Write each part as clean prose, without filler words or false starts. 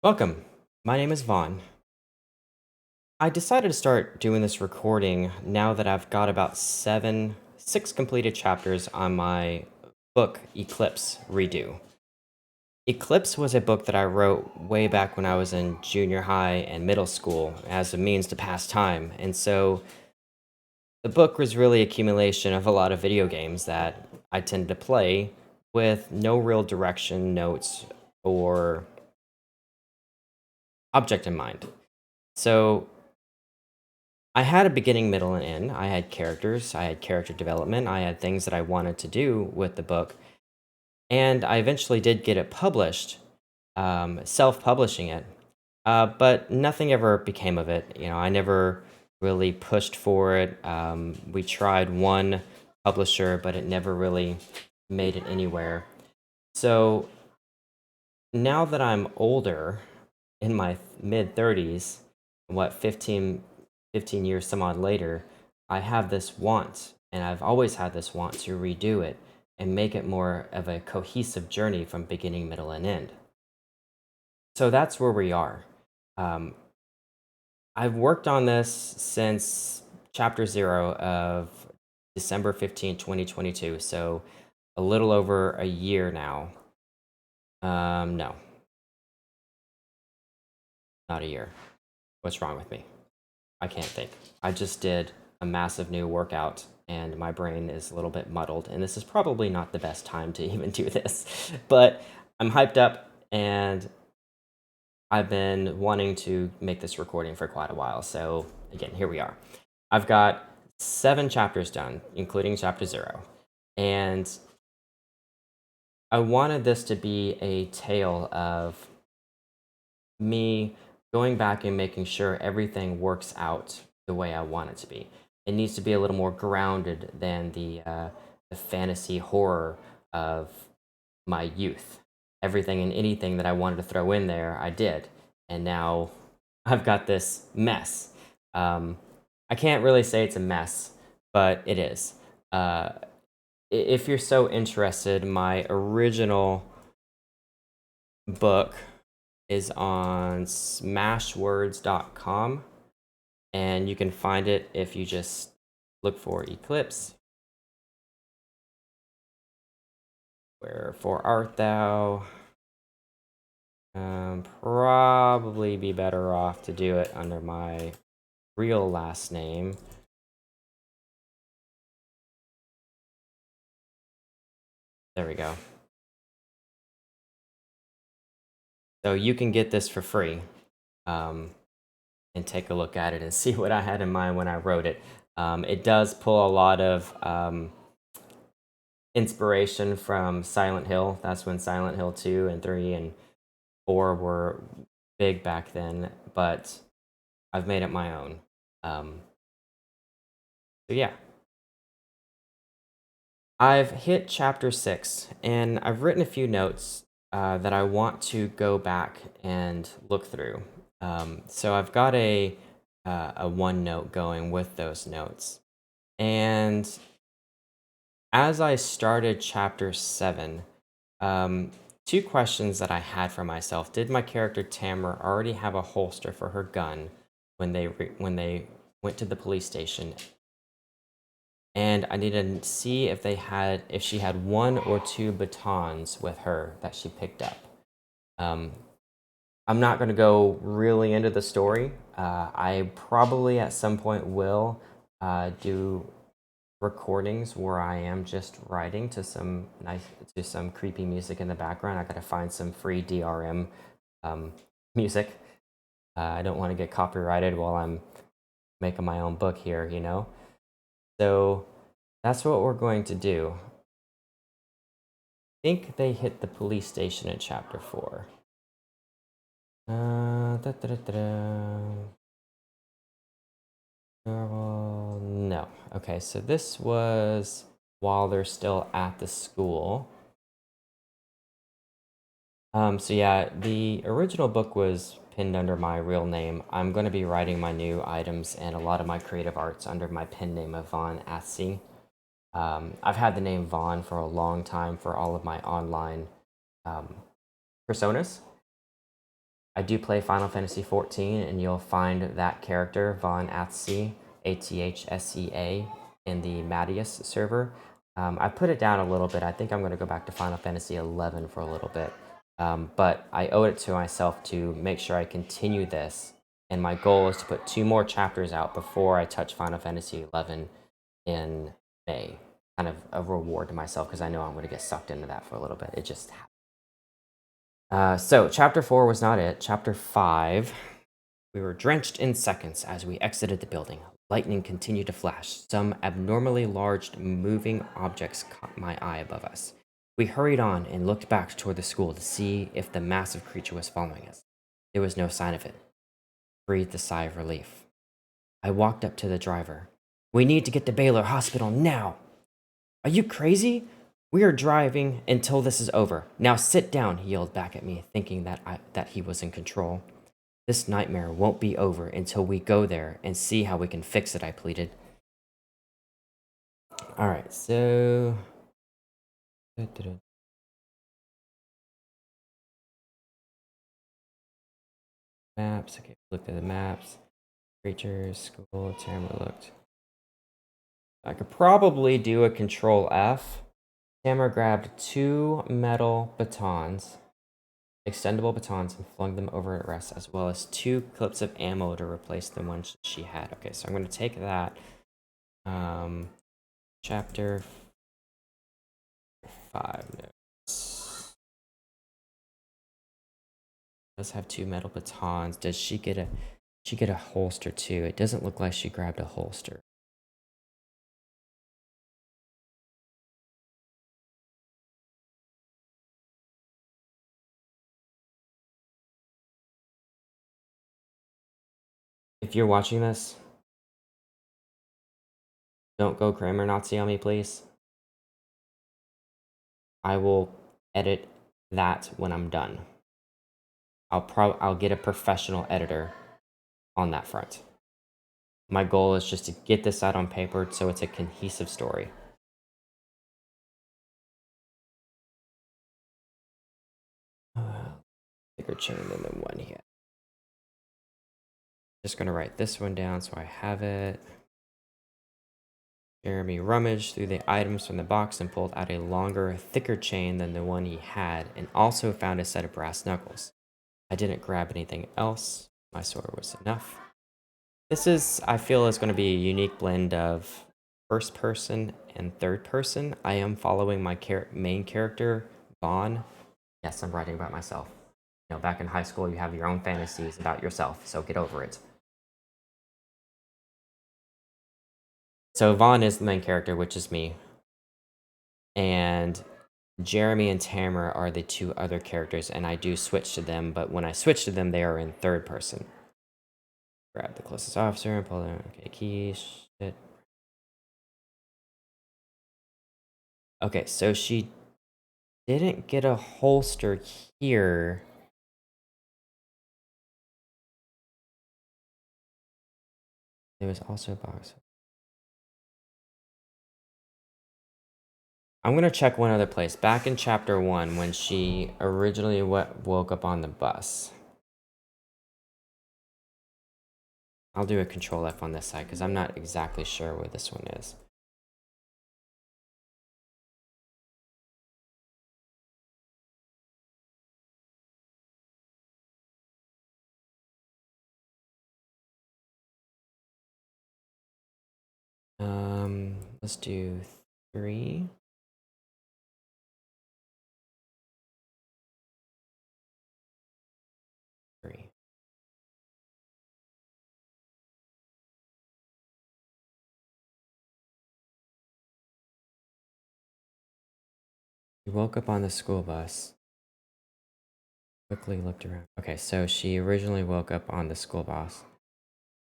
Welcome. My name is Vaughn. I decided to start doing this recording now that I've got about six completed chapters on my book, Eclipse Redo. Eclipse was a book that I wrote way back when I was in junior high and middle school as a means to pass time. And so the book was really accumulation of a lot of video games that I tended to play with no real direction, notes, or object in mind. So I had a beginning, middle, and end. I had characters, I had character development, I had things that I wanted to do with the book, and I eventually did get it published, self-publishing it. But nothing ever became of it. I never really pushed for it. We tried one publisher, but it never really made it anywhere. So now that I'm older, in my mid 30s, what, 15 years some odd later, I have this want, and I've always had this want to redo it and make it more of a cohesive journey from beginning, middle, and end. So that's where we are. Um, I've worked on this since chapter 0 of December 15th, 2022. So a little over a year now. No, not a year. What's wrong with me? I can't think. I just did a massive new workout and my brain is a little bit muddled. And this is probably not the best time to even do this, but I'm hyped up and I've been wanting to make this recording for quite a while. So, again, here we are. I've got 7 chapters done, including chapter 0. And I wanted this to be a tale of me going back and making sure everything works out the way I want it to be. It needs to be a little more grounded than the fantasy horror of my youth. Everything and anything that I wanted to throw in there, I did, and now I've got this mess. Um, I can't really say it's a mess, but it is. If you're so interested, my original book is on smashwords.com, and you can find it if you just look for Eclipse. Wherefore art thou? Probably be better off to do it under my real last name. There we go. So you can get this for free, um, and take a look at it and see what I had in mind when I wrote it. It does pull a lot of inspiration from Silent Hill. That's when Silent Hill 2 and 3 and 4 were big back then, but I've made it my own. Um, so yeah, I've hit chapter 6, and I've written a few notes that I want to go back and look through. So I've got a OneNote going with those notes, and as I started chapter 7, um, two questions that I had for myself: did my character Tamara already have a holster for her gun when they went to the police station? And I needed to see if she had 1 or 2 batons with her that she picked up. Um, I'm not going to go really into the story. I probably at some point will do recordings where I am just writing to some creepy music in the background. I got to find some free DRM music. I don't want to get copyrighted while I'm making my own book here. So that's what we're going to do. I think they hit the police station in chapter 4. No. Okay, so this was while they're still at the school. So yeah, the original book was pinned under my real name. I'm going to be writing my new items and a lot of my creative arts under my pen name of Vaughn Atsy. I've had the name Vaughn for a long time for all of my online personas. I do play Final Fantasy 14, and you'll find that character, Von Athsea, Athsea, in the Mattias server. I put it down a little bit. I think I'm going to go back to Final Fantasy 11 for a little bit. But I owe it to myself to make sure I continue this. And my goal is to put 2 more chapters out before I touch Final Fantasy 11 in May. Kind of a reward to myself because I know I'm going to get sucked into that for a little bit. It just happened. So, chapter 4 was not it. Chapter 5, we were drenched in seconds as we exited the building. Lightning continued to flash. Some abnormally large moving objects caught my eye above us. We hurried on and looked back toward the school to see if the massive creature was following us. There was no sign of it. Breathed a sigh of relief. I walked up to the driver. We need to get to Baylor Hospital now. Are you crazy? We are driving until this is over. Now sit down, he yelled back at me, thinking that he was in control. This nightmare won't be over until we go there and see how we can fix it, I pleaded. Alright, so... Maps, okay, looked at the maps. Creatures, school, Tamara looked. I could probably do a Control F. Tamara grabbed 2 metal batons, extendable batons, and flung them over at rest, as well as 2 clips of ammo to replace the ones she had. Okay, so I'm going to take that. Chapter 5 notes. Does have 2 metal batons. Does she get a holster too? It doesn't look like she grabbed a holster. If you're watching this, don't go grammar Nazi on me, please. I will edit that when I'm done. I'll get a professional editor on that front. My goal is just to get this out on paper so it's a cohesive story. Bigger chain than the one here. Just gonna write this one down so I have it. Jeremy rummaged through the items from the box and pulled out a longer, thicker chain than the one he had, and also found a set of brass knuckles. I didn't grab anything else. My sword was enough. This is, I feel, is going to be a unique blend of first person and third person. I am following my main character, Vaughn. Yes, I'm writing about myself. You know, back in high school, you have your own fantasies about yourself, so get over it. So Vaughn is the main character, which is me. And Jeremy and Tamara are the 2 other characters, and I do switch to them, but when I switch to them, they are in third person. Grab the closest officer and pull them. Okay, keys. Shit. Okay, so she didn't get a holster here. There was also a box. I'm going to check one other place. Back in chapter 1, when she originally woke up on the bus. I'll do a Control F on this side because I'm not exactly sure where this one is. Let's do 3. She woke up on the school bus. Quickly looked around. Okay, so she originally woke up on the school bus.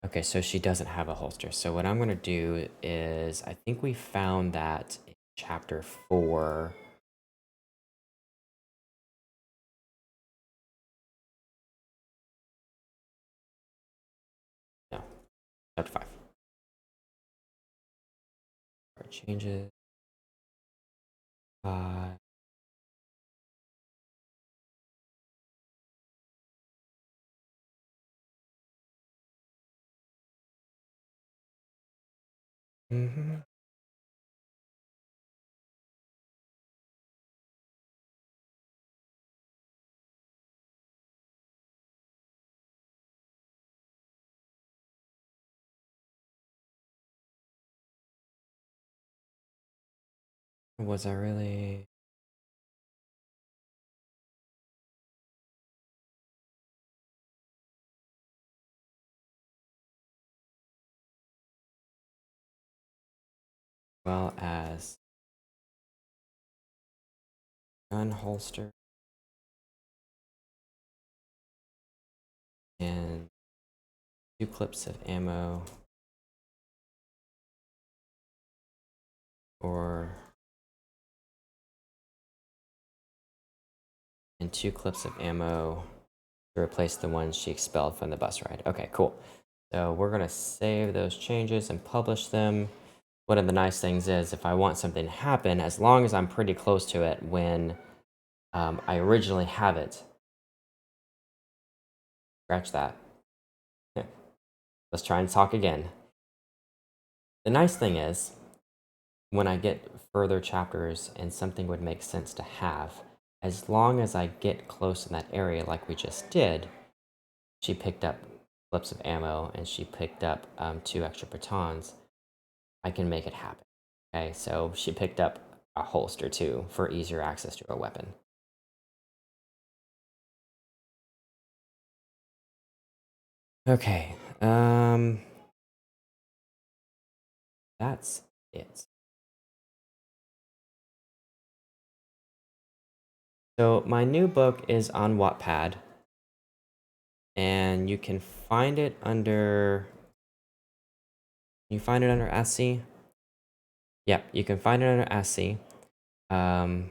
Okay, so she doesn't have a holster. So what I'm going to do is, I think we found that in chapter 4. No, chapter 5. Changes. Mhm. Was I really well as gun holster and 2 clips of ammo or and 2 clips of ammo to replace the ones she expelled from the bus ride. Okay, cool. So we're gonna save those changes and publish them. One of the nice things is if I want something to happen, as long as I'm pretty close to it when I originally have it, scratch that. Let's try and talk again. The nice thing is, when I get further chapters and something would make sense to have, as long as I get close in that area like we just did, she picked up clips of ammo and she picked up 2 extra batons, I can make it happen. Okay, so she picked up a holster too for easier access to a weapon. Okay, that's it. So my new book is on Wattpad, and you can find it under. You find it under SC. Yep, you can find it under SC. Um,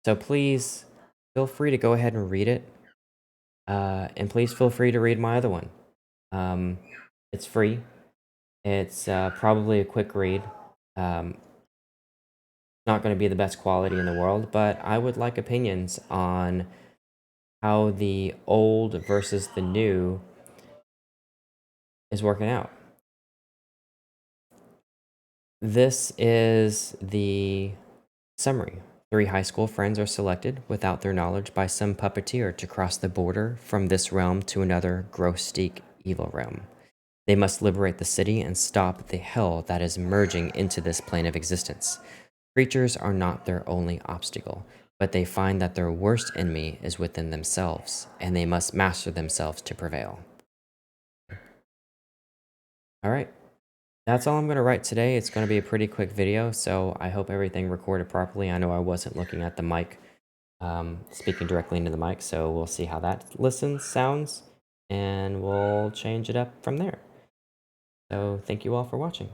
so please feel free to go ahead and read it. And please feel free to read my other one. Um, it's free. It's probably a quick read. Not going to be the best quality in the world, but I would like opinions on how the old versus the new is working out. This is the summary. 3 high school friends are selected without their knowledge by some puppeteer to cross the border from this realm to another grotesque evil realm. They must liberate the city and stop the hell that is merging into this plane of existence. Creatures are not their only obstacle, but they find that their worst enemy is within themselves, and they must master themselves to prevail. All right, that's all I'm going to write today. It's going to be a pretty quick video, so I hope everything recorded properly. I know I wasn't looking at the mic, speaking directly into the mic, so we'll see how that sounds, and we'll change it up from there. So thank you all for watching.